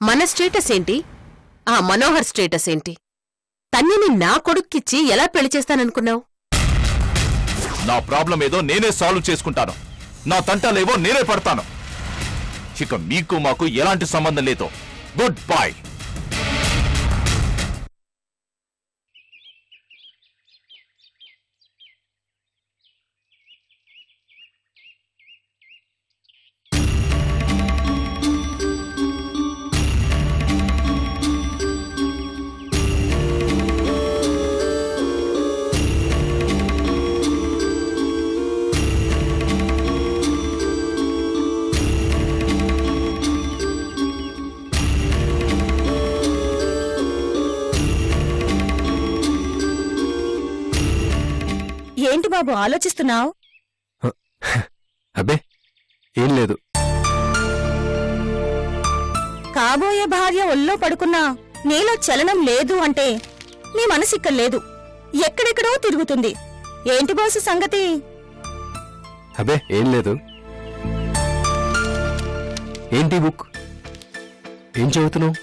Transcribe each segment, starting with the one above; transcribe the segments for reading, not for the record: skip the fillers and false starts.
మన స్టేటస్ ఏంటి, ఆ మనోహర్ స్టేటస్ ఏంటి? తన్నిని నా కొడుక్కిచ్చి ఎలా పెళ్లి చేస్తాననుకున్నావు? నా ప్రాబ్లం ఏదో నేనే సాల్వ్ చేసుకుంటాను. నా తంటాలేవో నేనే పడతాను. ఇక మీకు మాకు ఎలాంటి సంబంధం లేదు. Good bye. ఏంటి బాబు ఆలోచిస్తున్నావు? అబ్బే ఏం లేదు. కాబోయే భార్య ఒళ్ళో పడుకున్నా నీలో చలనం లేదు అంటే నీ మనసు ఇక్కడ లేదు, ఎక్కడెక్కడో తిరుగుతుంది. ఏంటి బాసు సంగతి? అబ్బే ఏం లేదు. ఏంటి బుక్? ఏం చదువుతున్నావు?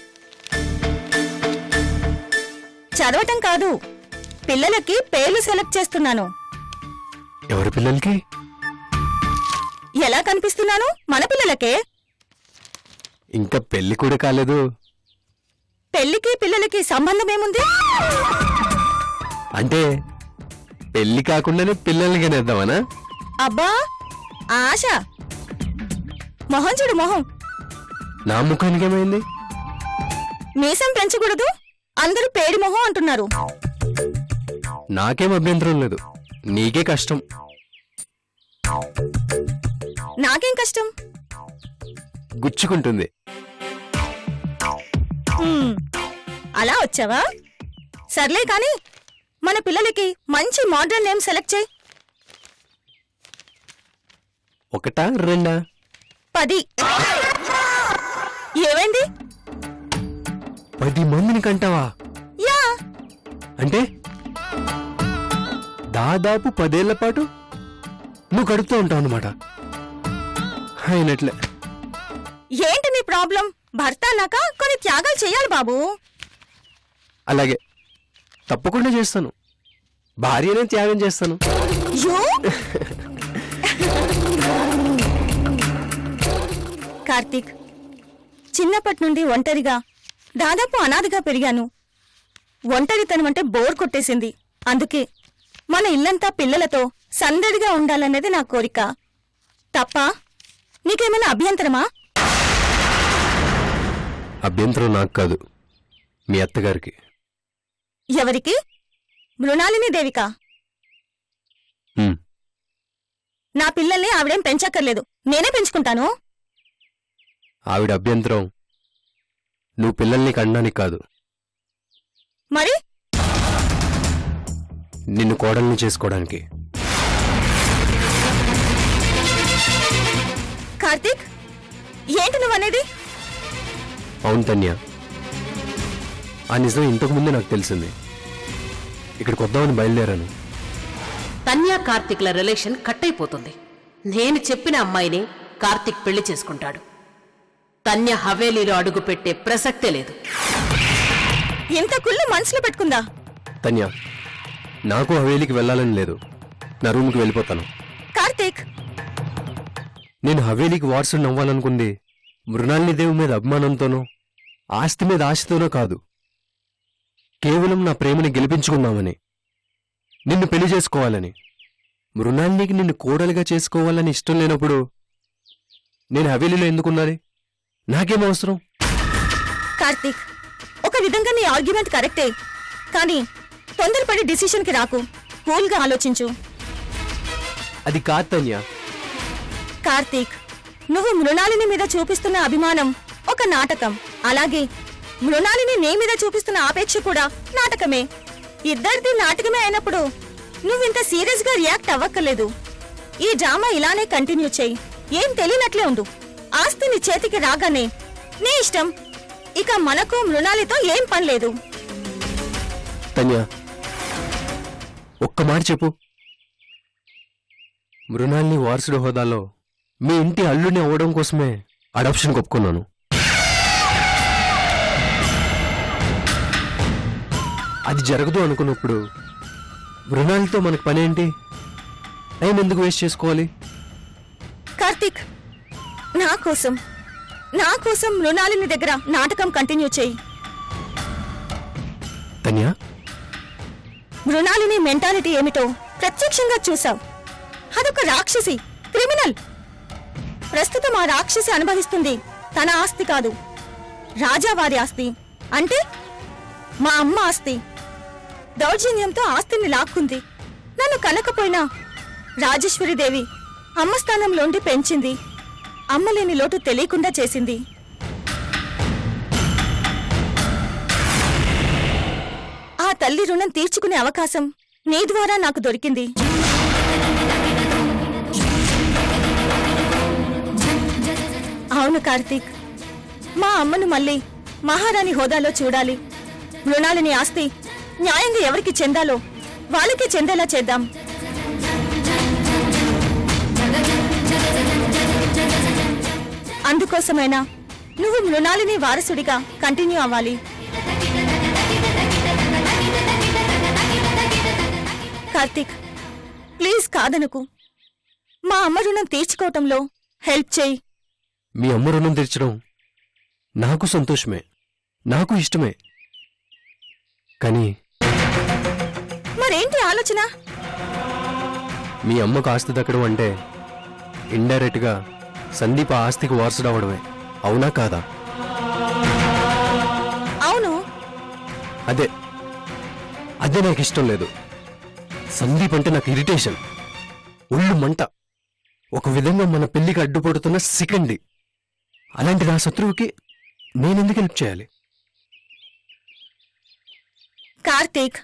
చదవటం కాదు, పిల్లలకి పేర్లు సెలెక్ట్ చేస్తున్నాను. ఎవరి పిల్లలకి? ఎలా కనిపిస్తున్నాను? మన పిల్లలకే. ఇంకా పెళ్లి కూడా కాలేదు. పెళ్లికి పిల్లలకి సంబంధమేముంది? అంటే పెళ్లి కాకుండానే పిల్లల్ని కనేద్దామనా? అబ్బా ఆశ. మొహం చూడు మొహం. నా ముఖానికి ఏమైంది? మీసం పెంచకూడదు, అందరూ పేడి మొహం అంటున్నారు. నాకేం అభ్యంతరం లేదు, నీకే కష్టం. నాకేం కష్టం? గుచ్చుకుంటుంది. అలా వచ్చావా? సర్లే కాని మన పిల్లలకి మంచి మోడర్న్ నేమ్ సెలెక్ట్ చేయి. ఒకటా రెండా? 10. ఏమైంది? 10 మందిని కంటావా? యా. అంటే దాదాపు 10 ఏళ్ల పాటు నువ్వు గడుపుతూ ఉంటావు అన్నమాట. అయినట్లే. ఏంటి నీ ప్రాబ్లం? భర్త అన్నాక కొన్ని త్యాగాలు చేయాలి బాబు. అలాగే తప్పకుండా చేస్తాను. భార్యనే త్యాగం చేస్తాను. కార్తీక్, చిన్నప్పటి నుండి ఒంటరిగా దాదాపు అనాథగా పెరిగాను. ఒంటరితనం అంటే బోర్ కొట్టేసింది. అందుకే మన ఇల్లంతా పిల్లలతో సందడిగా ఉండాలన్నది నా కోరిక. తప్ప నీకేమైనా అభ్యంతరమా? అభ్యంతరం నాకు కాదు, మీ అత్తగారికి. ఎవరికి? మృణాలిని దేవికా? నా పిల్లల్ని ఆవిడేం పెంచక్కర్లేదు, నేనే పెంచుకుంటాను. ఆవిడ అభ్యంతరం నువ్వు పిల్లల్ని కనడానికి కాదు, మరి నిన్ను కోడల్ని చేసుకోవడానికి. కార్తీక్, ఏంటి నువ్వనేది? అవును తన్య, ఆ నిజం ఇంతకుముందే నాకు తెలిసింది. ఇక్కడికి వద్దామని బయలుదేరాను. తన్యా కార్తీక్ల రిలేషన్ కట్ అయిపోతుంది. నేను చెప్పిన అమ్మాయిని కార్తీక్ పెళ్లి చేసుకుంటాడు. తన్య హవేలీలో అడుగు పెట్టే ప్రసక్తే లేదు. ఇంత కుళ్ళు మనసులో పెట్టుకుందా? తన్య, నాకు హవేలీకి వెళ్ళాలని లేదు, నా రూమ్కి వెళ్ళిపోతాను. కార్తీక్, నేను హవేలీకి వారసుని అవ్వాలనుకుంది మృణాలిని దేవి మీద అభిమానంతోనో ఆస్తి మీద ఆశతోనో కాదు. కేవలం నా ప్రేమని గెలిపించుకుందామని, నిన్ను పెళ్లి చేసుకోవాలని. మృణాలినికి నిన్ను కోడలిగా చేసుకోవాలని ఇష్టం లేనప్పుడు నేను హవేలీలో ఎందుకున్నది? నాకేం అవసరం? కార్తీక్, ఒక విధంగా నీ ఆర్గ్యుమెంట్ కరెక్టే, కానీ తొందరపడి డిసిషన్కి రాకు. కూల్గా ఆలోచించు. అది కాదు తన్య. కార్తీక్, నువ్వు మృణాలిని మీద చూపిస్తున్న అభిమానం ఒక నాటకం. అలాగే మృణాలిని నీ మీద చూపిస్తున్న ఆపేక్ష కూడా నాటకమే. ఇద్దరిది నాటకమే అయినప్పుడు నువ్వింత సీరియస్ గా రియాక్ట్ అవ్వక్కర్లేదు. ఈ డ్రామా ఇలానే కంటిన్యూ చేయి. ఏం తెలియనట్లే ఉండు. ఆస్తి నీ చేతికి రాగానే నీ ఇష్టం. ఇక మనకు మృణాలితో ఏం పనిలేదు. తన్య, ఒక్క మాట చెప్పు. మృణాలిని వారసుడి హోదాలో మీ ఇంటి అల్లుడిని అవ్వడం కోసమే అడాప్షన్ ఒప్పుకున్నాను. అది జరగదు అనుకున్నప్పుడు మృణాలితో మనకు పనేంటి? టైం ఎందుకు వేస్ట్ చేసుకోవాలి? కార్తీక్, నా కోసం మృణాలిని దగ్గర నాటకం కంటిన్యూ చేయి. తన్యా, మృణాలిని మెంటాలిటీ ఏమిటో ప్రత్యక్షంగా చూసావు. అదొక రాక్షసి, క్రిమినల్. ప్రస్తుతం ఆ రాక్షసి అనుభవిస్తుంది తన ఆస్తి కాదు, రాజావారి ఆస్తి. అంటే మా అమ్మ ఆస్తి. దౌర్జన్యంతో ఆస్తిని లాక్కుంది. నన్ను కనకపోయినా రాజేశ్వరీదేవి అమ్మ స్థానంలోండి పెంచింది. అమ్మలేని లోటు తెలియకుండా చేసింది. ఆ తల్లి రుణం తీర్చుకునే అవకాశం నీ ద్వారా నాకు దొరికింది. అవును కార్తీక్, మా అమ్మను మళ్ళీ మహారాణి హోదాలో చూడాలి. మృణాలిని ఆస్తి న్యాయంగా ఎవరికి చెందాలో వాళ్ళకి చెందేలా చేద్దాం. అందుకోసమైనా నువ్వు మృణాలిని వారసుడిగా కంటిన్యూ అవ్వాలి. కార్తీక్, ప్లీజ్ కాదనుకు. మా అమ్మ రుణం తీర్చుకోవటంలో హెల్ప్ చేయి. మీ అమ్మ రుణం తీర్చడం నాకు సంతోషమే, నాకు ఇష్టమే. కానీ మరేంటి ఆలోచన? మీ అమ్మకు ఆస్తి దక్కడం అంటే ఇండైరెక్ట్ గా సందీప్ ఆ ఆస్తికి వారసుడవడమే. అవునా కాదా? అవును. అదే నాకు ఇష్టం లేదు. సందీప్ అంటే నాకు ఇరిటేషన్, ఒళ్ళు మంట. ఒక విధంగా మన పెళ్లికి అడ్డుపడుతున్న సికండి. అలాంటి నా శత్రువుకి నేనెందుకు హెల్ప్ చేయాలి? కార్తీక్,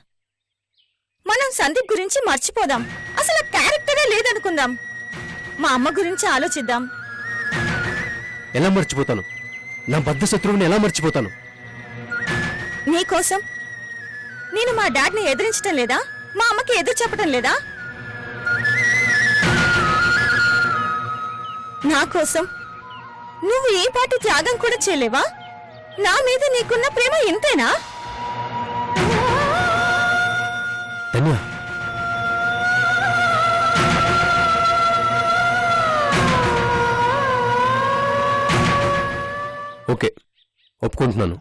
మనం సందీప్ గురించి మర్చిపోదాం. అసలు క్యారెక్టరే లేదనుకుందాం. మా అమ్మ గురించి ఆలోచిద్దాం. ఎలా మర్చిపోతాను? నా బద్ధ శత్రువుని ఎలా మర్చిపోతాను? నీకోసం నేను మా డాడ్ని ఎదిరించటం లేదా? మా అమ్మకి ఎదురు చెప్పటం లేదా? నా కోసం నువ్వు ఏ పాటి త్యాగం కూడా చేయలేవా? నా మీద నీకున్న ప్రేమ ఇంతేనా? తన్యా, ఓకే, ఒప్పుకుంటున్నాను.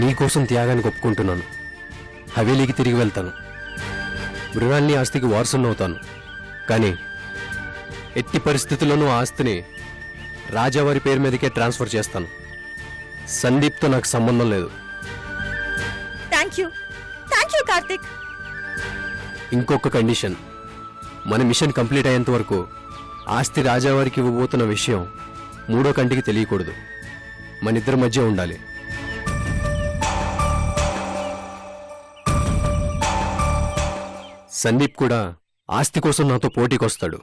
నీకోసం త్యాగానికి ఒప్పుకుంటున్నాను. హవేలీకి తిరిగి వెళ్తాను. మృణాలిని ఆస్తికి వారసునవుతాను. కానీ ఎట్టి పరిస్థితుల్లోనూ ఆస్తిని రాజావారి పేరు మీదకే ట్రాన్స్ఫర్ చేస్తాను. సందీప్తో నాకు సంబంధం లేదు. Thank you Karthik. ఇంకొక కండిషన్, మన మిషన్ కంప్లీట్ అయ్యేంత వరకు ఆస్తి రాజావారికి ఇవ్వబోతున్న విషయం మూడో కంటికి తెలియకూడదు. మన ఇద్దరి మధ్య ఉండాలి. సందీప్ కూడా ఆస్తి కోసం నాతో పోటీకొస్తాడు.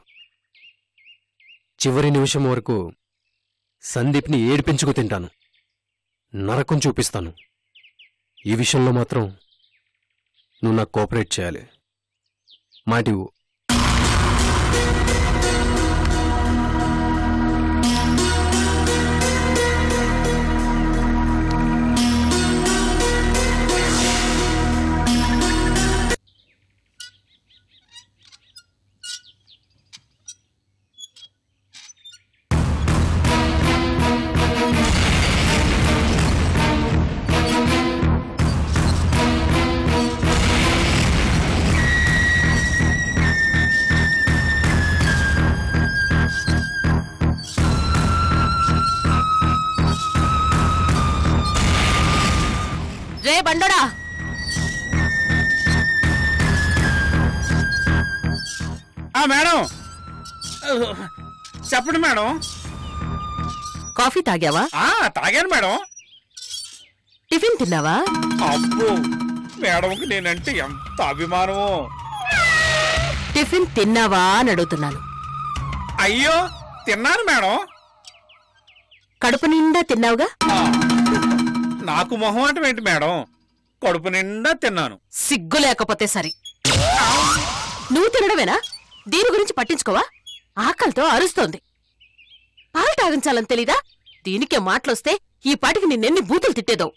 చివరి నిమిషం వరకు సందీప్ని ఏడిపించుకు తింటాను, నరకం చూపిస్తాను. ఈ విషయంలో మాత్రం నువ్వు నాకు కోఆపరేట్ చేయాలి. మాటివ్వు. రే బండోడా, మేడం చెప్పండి మేడం. కాఫీ తాగావా? తాగాను మేడం. టిఫిన్ తిన్నావా? అబ్బో, మేడంకి నేనంటే ఎంత అభిమానమో. టిఫిన్ తిన్నావా అని అడుగుతున్నాను. అయ్యో, తిన్నాను మేడం. కడుపు నిండా తిన్నావుగా? నాకు మొహమాటం ఏంటి మేడం, కడుపు నిండా తిన్నాను. సిగ్గు లేకపోతే సరి. నువ్వు తినడమేనా? దీని గురించి పట్టించుకోవా? ఆకలితో అరుస్తోంది. పాలు తాగించాలని తెలీదా? దీనికే మాటలొస్తే ఈ పాటికి నిన్నెన్ని బూతులు తిట్టేదో.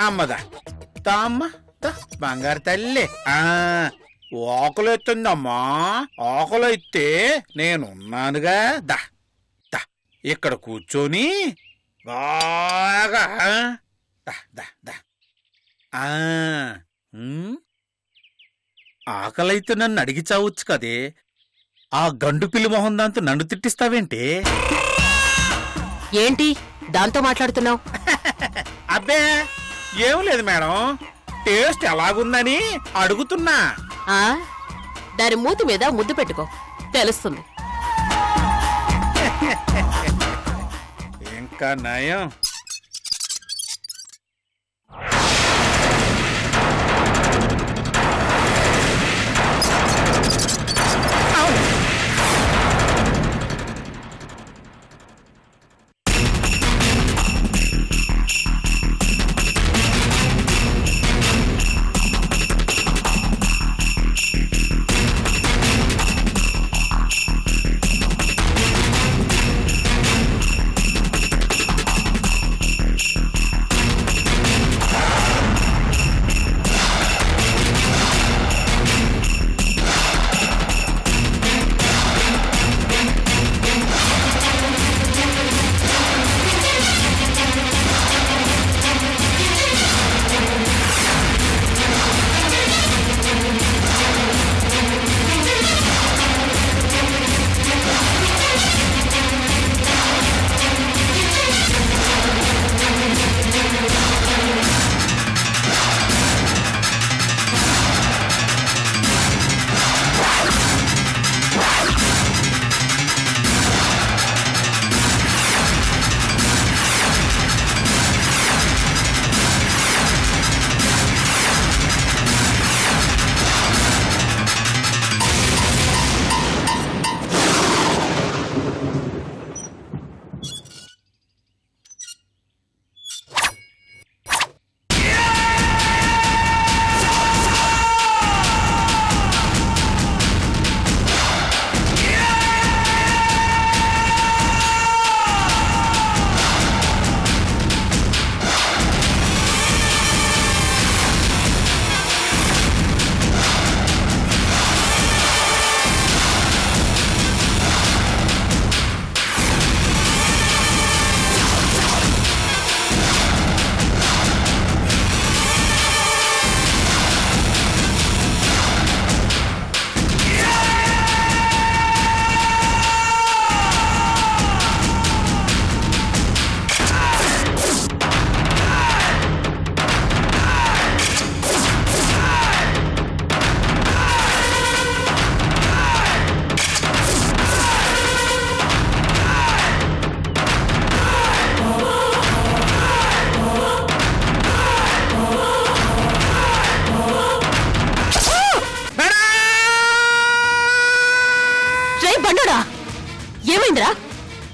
అమ్మదా తామ్మ బంగారు తల్లి ఆకలెత్తుందమ్మా. ఆకలైతే నేనున్నానుగా. దా దా ఇక్కడ కూర్చొని బాగా దా దా దా. ఆకలైతే నన్ను అడిగి చావచ్చు కదే. ఆ గండు పిల్లి మొహం దాంతో నన్ను తిట్టిస్తావేంటి? ఏంటి దాంతో మాట్లాడుతున్నావు? అబ్బే ఏం లేదు మేడం, టేస్ట్ ఎలాగుందని అడుగుతున్నా. దాని మూతి మీద ముద్దు పెట్టుకో, తెలుస్తుంది. ఇంకా నయం. ఏమైందిరా?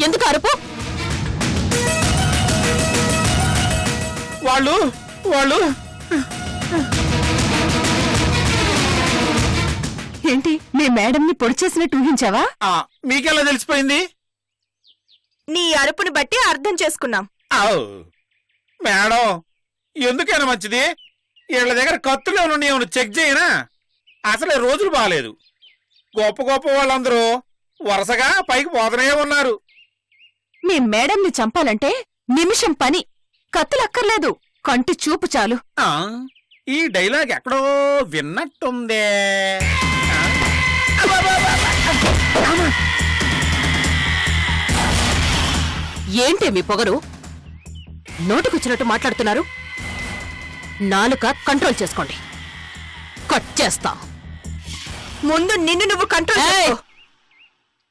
ఎందుకు అరుపు? వాళ్ళు ఏంటి మీ మేడంని పొడి చేసినట్టు ఊహించావా? మీకెలా తెలిసిపోయింది? నీ అరుపుని బట్టి అర్థం చేసుకున్నాం. మేడం ఎందుకైనా మంచిది వీళ్ళ దగ్గర కత్తులు ఏమన్నా చెక్ చేయనా? అసలే రోజులు బాగాలేదు. గొప్ప గొప్ప వాళ్ళందరూ వరుసగా పైకి పోతనే ఉన్నారు. మీ మేడంని చంపాలంటే నిమిషం పని, కత్తులక్కర్లేదు, కంటి చూపు చాలు. ఈ డైలాగ్ ఎక్కడో విన్నట్టుందే. ఏంటి మీ పొగరు? నోటుకొచ్చినట్టు మాట్లాడుతున్నారు. నాలుక కంట్రోల్ చేసుకోండి, కట్ చేస్తా. ముందు నిన్ను నువ్వు కంట్రోల్ చేసుకో.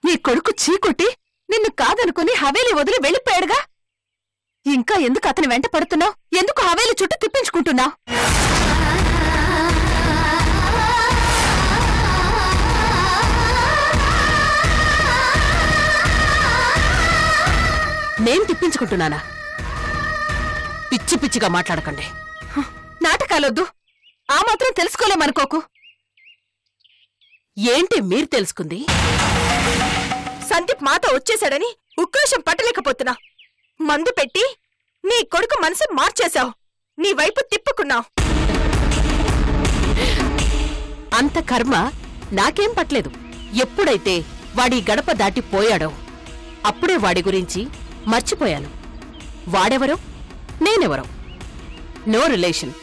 నీ కొడుకు చీకొట్టి నిన్ను కాదనుకుని హవేలి వదిలి వెళ్ళిపోయాడుగా. ఇంకా ఎందుకు అతని వెంట పడుతున్నావు? ఎందుకు హవేలి చుట్టూ తిప్పించుకుంటున్నావు? నేను తిప్పించుకుంటున్నానా? పిచ్చి పిచ్చిగా మాట్లాడకండి. నాటకాలొద్దు. ఆ మాత్రం తెలుసుకోలేమనుకోకు. ఏంటి మీరు తెలుసుకుంది? సందీప్ మాతో వచ్చేశాడని ఉక్రోషం పట్టలేకపోతున్నా. మందు పెట్టి నీ కొడుకు మనసు మార్చేశావు. నీ వైపు తిప్పుకున్నావు. అంత కర్మ నాకేం పట్లేదు. ఎప్పుడైతే వాడి గడప దాటి పోయాడో అప్పుడే వాడి గురించి మర్చిపోయాను. వాడెవరో నేనెవరో నో రిలేషన్.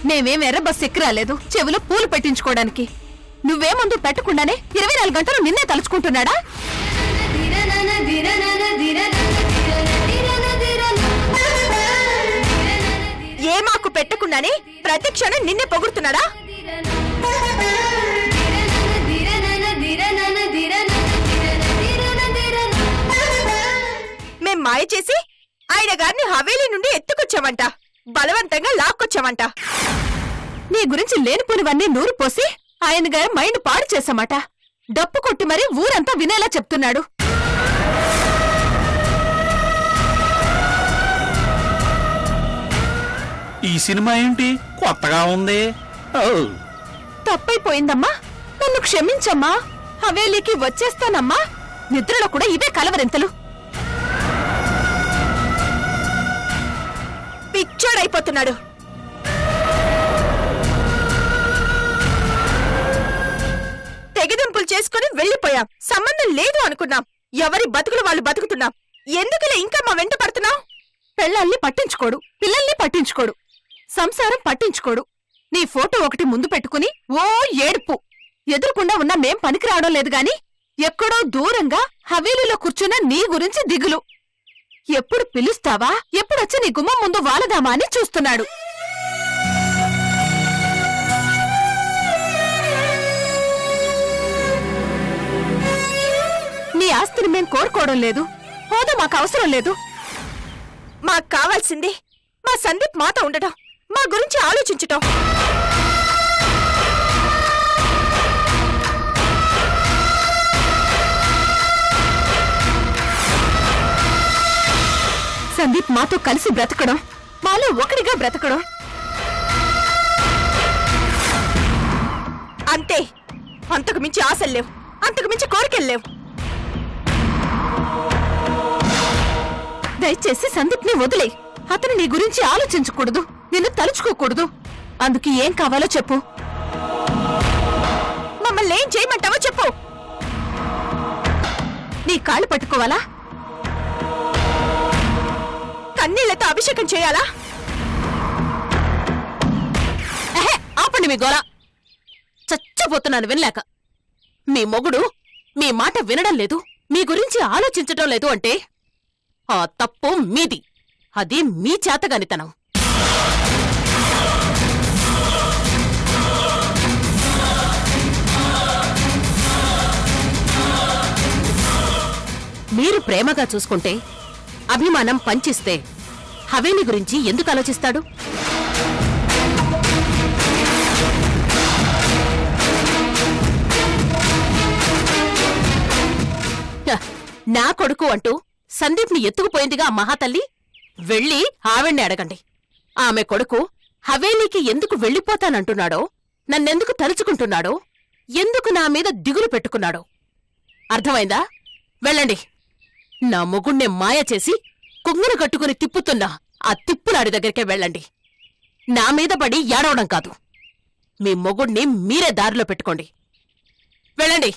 మేమేం ఎర్ర బస్ ఎక్కి రాలేదు చెవిలో పూలు పెట్టించుకోవడానికి. నువ్వే ముందు పెట్టకుండానే 24 గంటలు నిన్నే తలుచుకుంటున్నాడా? ఏ మాకు పెట్టకుండానే ప్రతి క్షణం నిన్నే పొగుడుతున్నాడా? మేం మాయ చేసి ఆయన గారిని హవేలీ నుండి ఎత్తుకొచ్చామంట. బలవంతంగా లాక్కొచ్చామంట. నీ గురించి లేనిపోనివన్నీ నూరు పోసి ఆయన గారి మైండ్ పాడు చేశామట. డప్పు కొట్టి మరీ ఊరంతా వినేలా చెప్తున్నాడు. ఈ సినిమా ఏంటి కొత్తగా ఉంది? తప్పైపోయిందమ్మా, నన్ను క్షమించమ్మా. హవేలీకి వచ్చేస్తానమ్మా. నిద్రలో కూడా ఇవే కలవరింతలు. పిచ్చోడైపోతున్నాడు. తెగదింపులు చేసుకుని వెళ్లిపోయాం. సంబంధం లేదు అనుకున్నాం. ఎవరి బతుకులు వాళ్ళు బతుకుతున్నాం. ఎందుకులే ఇంకా మా వెంట పడుతున్నావు? పెళ్ళల్ని పట్టించుకోడు, పిల్లల్ని పట్టించుకోడు, సంసారం పట్టించుకోడు. నీ ఫోటో ఒకటి ముందు పెట్టుకుని ఓ ఏడుపు. ఎదురుకుండా ఉన్న మేం పనికి రావడం లేదు గాని ఎక్కడో దూరంగా హవేలీలో కూర్చున్న నీ గురించి దిగులు. ఎప్పుడు పిలుస్తావా, ఎప్పుడొచ్చి నీ గుమ్మం ముందు వాలదామా అని చూస్తున్నాడు. నీ ఆస్తిని మేం కోరుకోవడం లేదు. హోదా మాకు అవసరం లేదు. మాకు కావాల్సింది మా సందీప్ మాతో ఉండటం, మా గురించి ఆలోచించటం. సందీప్ మాతో కలిసి బ్రతకడం, మాలో ఒకటిగా బ్రతకడం అంతే. అంతకు మించి ఆశలు లేవు, అంతకు మించి కోరికలు లేవు. దయచేసి సందీప్ ని వదిలే. అతను నీ గురించి ఆలోచించకూడదు, నిన్ను తలుచుకోకూడదు. అందుకు ఏం కావాలో చెప్పు. మమ్మల్ని ఏం చేయమంటావో చెప్పు. నీ కాళ్ళు పట్టుకోవాలా? కన్నీళ్లతో అభిషేకం చేయాలా? ఆపండి మీ గోల. చచ్చపోతున్నాను వినలేక. మీ మొగుడు మీ మాట వినడం లేదు, మీ గురించి ఆలోచించటం లేదు అంటే ఆ తప్పు మీది. అది మీ చేతగానితనం. మీరు ప్రేమగా చూసుకుంటే, అభిమానం పంచిస్తే హవేలి గురించి ఎందుకు ఆలోచిస్తాడు? నా కొడుకు అంటూ సందీప్ని ఎత్తుకుపోయిందిగా మహాతల్లి. వెళ్ళి ఆవిడ్ని అడగండి. ఆమె కొడుకు హవేలీకి ఎందుకు వెళ్ళిపోతానంటున్నాడో, నన్నెందుకు తలుచుకుంటున్నాడో, ఎందుకు నా మీద దిగులు పెట్టుకున్నాడో అర్థమైందా? వెళ్ళండి. నా మొగుణ్ణే మాయ చేసి కుంగురు కట్టుకుని తిప్పుతున్నా ఆ తిప్పులాడి దగ్గరికే వెళ్ళండి. నా మీద పడి ఏడవడం కాదు. మీ మొగుణ్ణి మీరే దారిలో పెట్టుకోండి. వెళ్ళండి.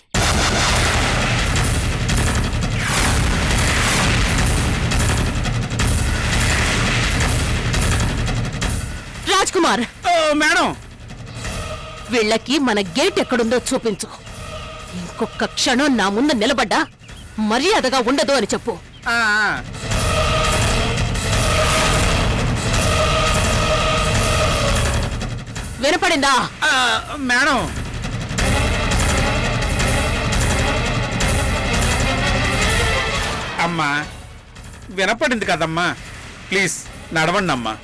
రాజ్ కుమార్, మేడం, వీళ్ళకి మన గేట్ ఎక్కడుందో చూపించు. ఇంకొక క్షణం నా ముందు నిలబడ్డా మర్యాదగా ఉండదు అని చెప్పు. వినపడిందా? మేడం, అమ్మా వినపడింది కదమ్మా, ప్లీజ్ నడవండి అమ్మా.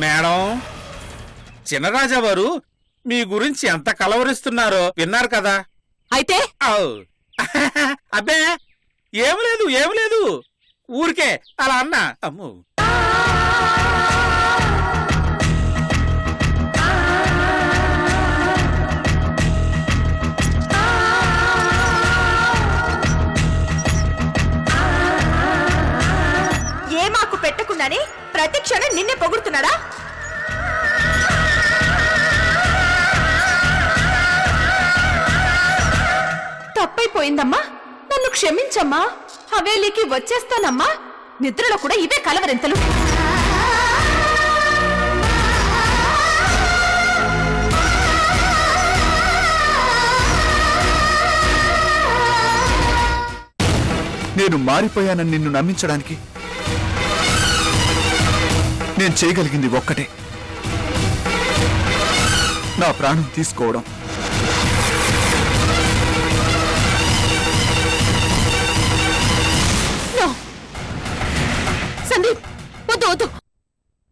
మేడం, చిన్నరాజా వారు మీ గురించి ఎంత కలవరిస్తున్నారో విన్నారు కదా. అయితే అబ్బే ఏం లేదు ఊరికే అలా అన్నా. అమ్ము ఏ మాకు పెట్టకుండానే ప్రతి క్షణం నిన్నే పొగుడుతున్నాడా? తప్పైపోయిందమ్మా, నన్ను క్షమించమ్మా. హవేలీకి వచ్చేస్తానమ్మా. నిద్రలో కూడా ఇవే కలవరింతలు. నేను మారిపోయానని నిన్ను నమ్మించడానికి నేను చేయగలిగింది ఒక్కటే, నా ప్రాణం తీసుకోవడం. సందీప్, వద్దు వద్దు.